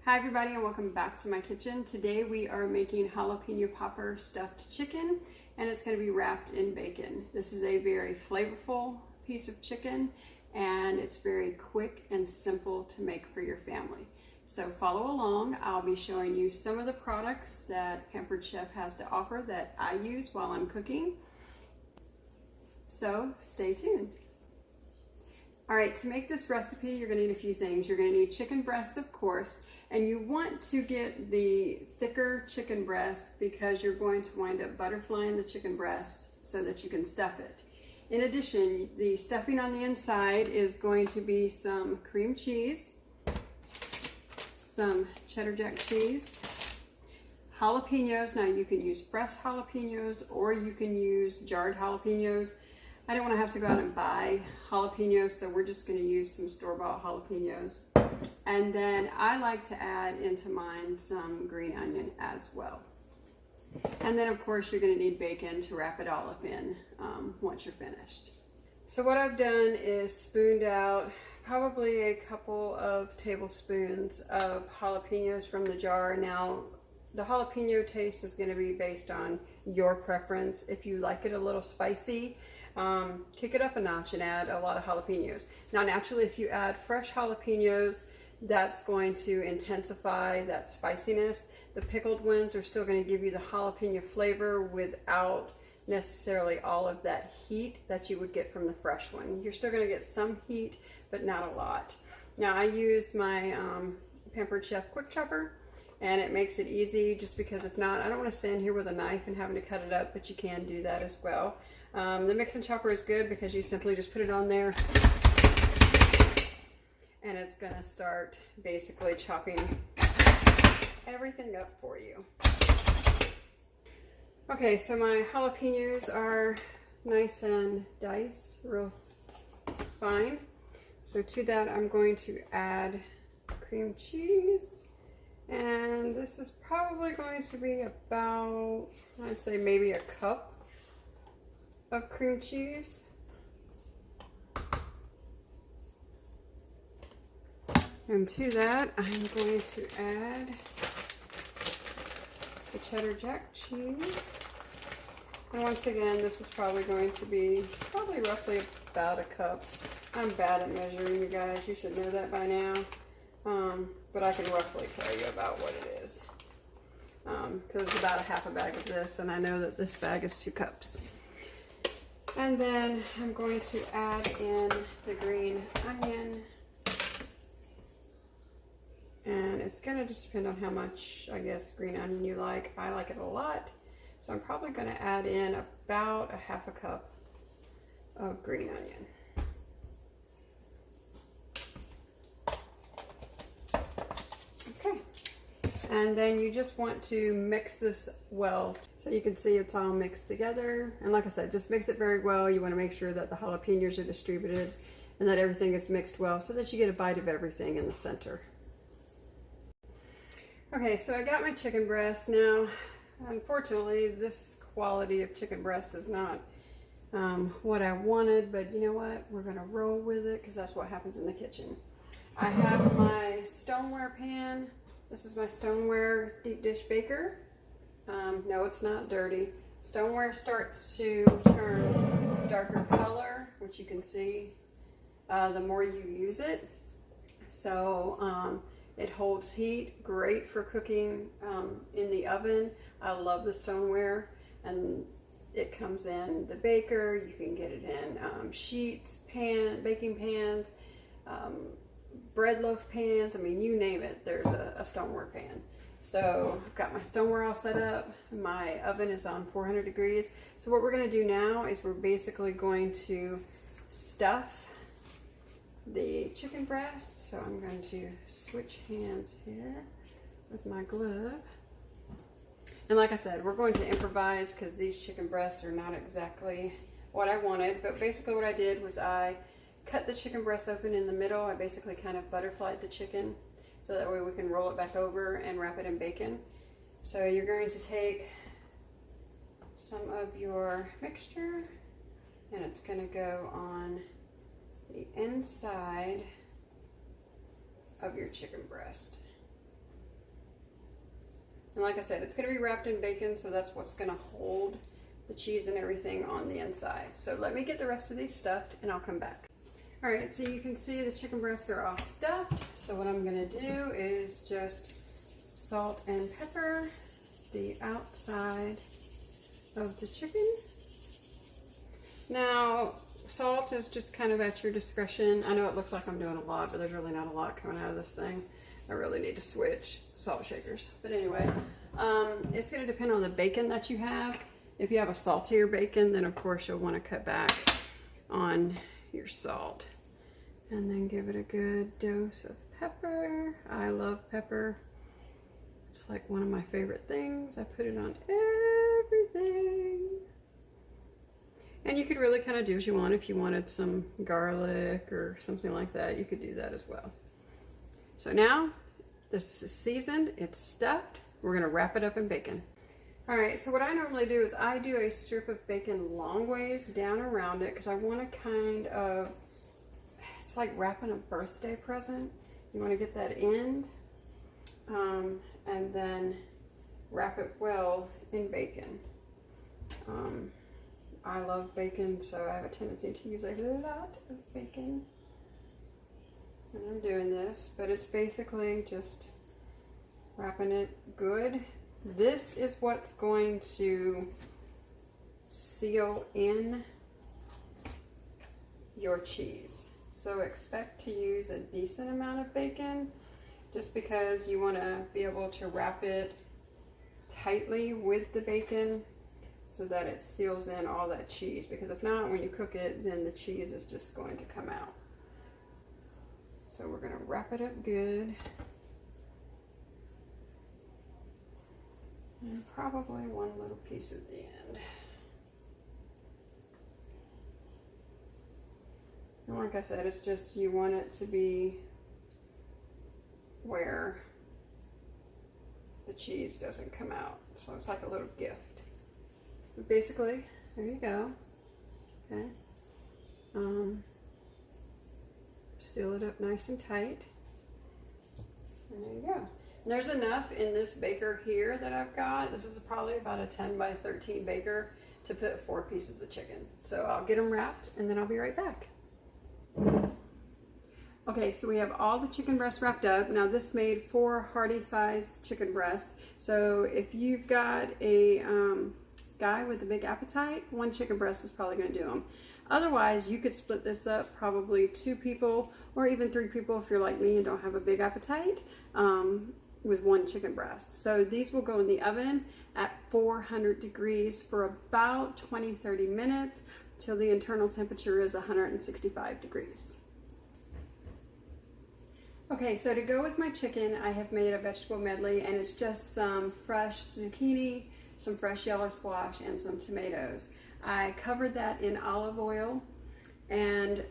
Hi everybody and welcome back to my kitchen. Today we are making jalapeno popper stuffed chicken and it's going to be wrapped in bacon. This is a very flavorful piece of chicken and it's very quick and simple to make for your family. So follow along. I'll be showing you some of the products that Pampered Chef has to offer that I use while I'm cooking. So stay tuned. All right, to make this recipe, you're gonna need a few things. You're gonna need chicken breasts, of course, and you want to get the thicker chicken breast because you're going to wind up butterflying the chicken breast so that you can stuff it. In addition, the stuffing on the inside is going to be some cream cheese, some cheddar jack cheese, jalapenos. Now you can use fresh jalapenos or you can use jarred jalapenos. I don't want to have to go out and buy jalapenos, so we're just going to use some store-bought jalapenos. And then I like to add into mine some green onion as well. And then of course you're going to need bacon to wrap it all up in once you're finished. So what I've done is spooned out probably a couple of tablespoons of jalapenos from the jar. Now the jalapeno taste is going to be based on your preference. If you like it a little spicy, kick it up a notch and add a lot of jalapenos. Now naturally, if you add fresh jalapenos, that's going to intensify that spiciness. The pickled ones are still going to give you the jalapeno flavor without necessarily all of that heat that you would get from the fresh one. You're still going to get some heat, but not a lot. Now I use my Pampered Chef quick chopper, and it makes it easy just because if not, I don't want to stand here with a knife and having to cut it up, but you can do that as well. The mixing chopper is good because you simply just put it on there and it's gonna start basically chopping everything up for you. Okay, so my jalapenos are nice and diced, real fine. So to that I'm going to add cream cheese. And this is probably going to be about, I'd say maybe a cup of cream cheese. And to that, I'm going to add the cheddar jack cheese. And once again, this is probably going to be roughly about a cup. I'm bad at measuring, you guys. You should know that by now. But I can roughly tell you about what it is. Because it's about a half a bag of this, and I know that this bag is 2 cups. And then I'm going to add in the green onion. And it's going to just depend on how much, I guess, green onion you like. I like it a lot. So I'm probably going to add in about a half a cup of green onion. Okay. And then you just want to mix this well. So you can see it's all mixed together. And like I said, just mix it very well. You want to make sure that the jalapenos are distributed and that everything is mixed well so that you get a bite of everything in the center. Okay, so I got my chicken breast. Now, unfortunately, this quality of chicken breast is not what I wanted, but you know what? We're gonna roll with it because that's what happens in the kitchen. I have my stoneware pan. This is my stoneware deep dish baker. No, it's not dirty. Stoneware starts to turn darker color, which you can see the more you use it. So it holds heat, great for cooking in the oven. I love the stoneware, and it comes in the baker. You can get it in sheets, baking pans, bread loaf pans. I mean, you name it, there's a stoneware pan. So I've got my stoneware all set up. My oven is on 400 degrees. So what we're gonna do now is we're basically going to stuff the chicken breast. So I'm going to switch hands here with my glove. And like I said, we're going to improvise because these chicken breasts are not exactly what I wanted. But basically what I did was I cut the chicken breast open in the middle. I basically kind of butterflied the chicken so that way we can roll it back over and wrap it in bacon. So you're going to take some of your mixture and it's going to go on the inside of your chicken breast. And like I said, it's going to be wrapped in bacon, so that's what's going to hold the cheese and everything on the inside. So let me get the rest of these stuffed and I'll come back. All right, so you can see the chicken breasts are all stuffed. So what I'm going to do is just salt and pepper the outside of the chicken. Now, salt is just kind of at your discretion. I know it looks like I'm doing a lot, but there's really not a lot coming out of this thing. I really need to switch salt shakers. But anyway, it's going to depend on the bacon that you have. If you have a saltier bacon, then of course you'll want to cut back on your salt. And then give it a good dose of pepper. I love pepper. It's like one of my favorite things. I put it on everything. And you could really kind of do as you want. If you wanted some garlic or something like that, you could do that as well. So now this is seasoned, it's stuffed. We're gonna wrap it up in bacon. All right, so what I normally do is I do a strip of bacon long ways down around it because I want to kind of, it's like wrapping a birthday present. You want to get that end and then wrap it well in bacon. I love bacon, so I have a tendency to use a lot of bacon when I'm doing this, but it's basically just wrapping it good. This is what's going to seal in your cheese. So expect to use a decent amount of bacon just because you want to be able to wrap it tightly with the bacon so that it seals in all that cheese, because if not, when you cook it, then the cheese is just going to come out. So we're going to wrap it up good. And probably one little piece at the end. And like I said, it's just you want it to be where the cheese doesn't come out. So it's like a little gift. But basically, there you go. Okay. Seal it up nice and tight. And there you go. There's enough in this baker here that I've got. This is probably about a 10 by 13 baker to put 4 pieces of chicken. So I'll get them wrapped and then I'll be right back. Okay, so we have all the chicken breasts wrapped up. Now this made 4 hearty size chicken breasts. So if you've got a guy with a big appetite, 1 chicken breast is probably going to do them. Otherwise, you could split this up probably 2 people or even 3 people if you're like me and don't have a big appetite. With 1 chicken breast. So these will go in the oven at 400 degrees for about 20-30 minutes till the internal temperature is 165 degrees. Okay, so to go with my chicken, I have made a vegetable medley, and it's just some fresh zucchini, some fresh yellow squash, and some tomatoes. I covered that in olive oil and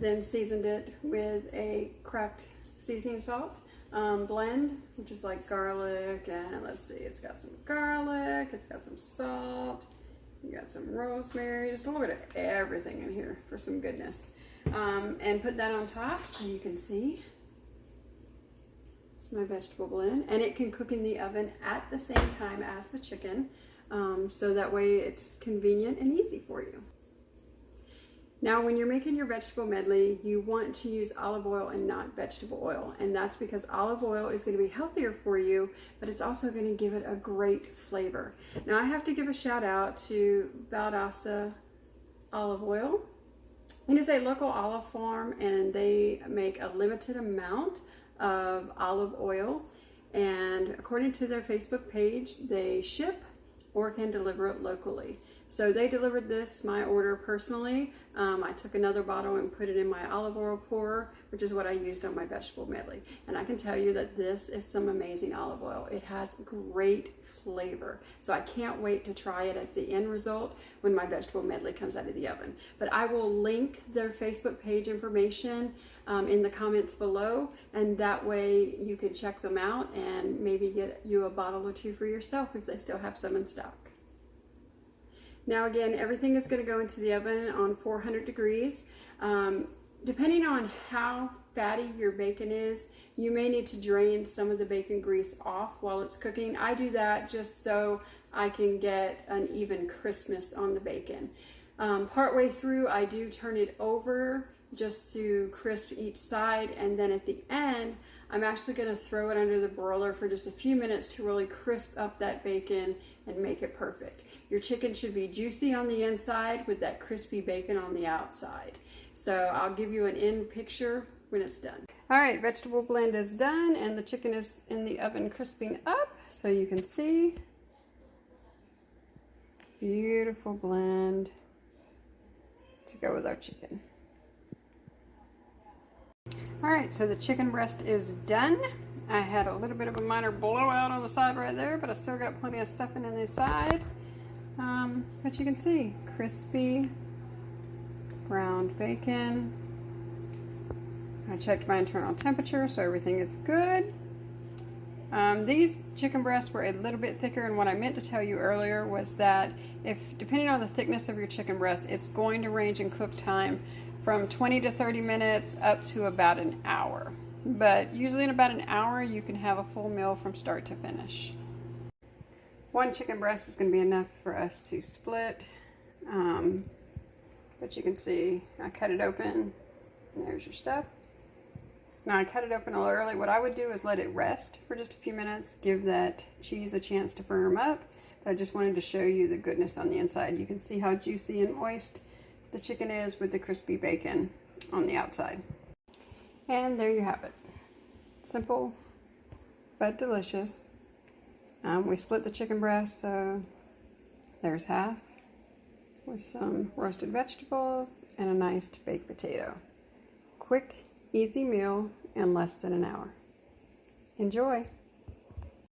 then seasoned it with a cracked seasoning salt. Blend, which is like garlic, and let's see, it's got some garlic, it's got some salt, you got some rosemary, just a little bit of everything in here for some goodness. And put that on top so you can see. It's my vegetable blend, and it can cook in the oven at the same time as the chicken, so that way it's convenient and easy for you. Now, when you're making your vegetable medley, you want to use olive oil and not vegetable oil. And that's because olive oil is going to be healthier for you, but it's also going to give it a great flavor. Now, I have to give a shout out to Valdosta Olive Oil. It is a local olive farm, and they make a limited amount of olive oil. And according to their Facebook page, they ship or can deliver it locally. So they delivered this, my order personally. I took another bottle and put it in my olive oil pourer, which is what I used on my vegetable medley. And I can tell you that this is some amazing olive oil. It has great flavor. So I can't wait to try it at the end result when my vegetable medley comes out of the oven. But I will link their Facebook page information in the comments below, and that way you can check them out and maybe get you a bottle or 2 for yourself if they still have some in stock. Now again, everything is going to go into the oven on 400 degrees. Depending on how fatty your bacon is, you may need to drain some of the bacon grease off while it's cooking. I do that just so I can get an even crispness on the bacon. Partway through, I do turn it over just to crisp each side, and then at the end, I'm actually going to throw it under the broiler for just a few minutes to really crisp up that bacon and make it perfect. Your chicken should be juicy on the inside with that crispy bacon on the outside. So I'll give you an end picture when it's done. All right, vegetable blend is done and the chicken is in the oven crisping up, so you can see. Beautiful blend to go with our chicken. All right, so the chicken breast is done. I had a little bit of a minor blowout on the side right there, but I still got plenty of stuffing in the side. But you can see crispy browned bacon. I checked my internal temperature, so everything is good. These chicken breasts were a little bit thicker, and what I meant to tell you earlier was that depending on the thickness of your chicken breast, it's going to range in cook time from 20 to 30 minutes up to about an hour. But usually in about an hour, you can have a full meal from start to finish. One chicken breast is going to be enough for us to split. But you can see I cut it open, and there's your stuff. Now I cut it open a little early. What I would do is let it rest for just a few minutes, give that cheese a chance to firm up. But I just wanted to show you the goodness on the inside. You can see how juicy and moist the chicken is with the crispy bacon on the outside. And there you have it. Simple but delicious. We split the chicken breast, so there's half with some roasted vegetables and a nice baked potato. Quick, easy meal in less than an hour. Enjoy!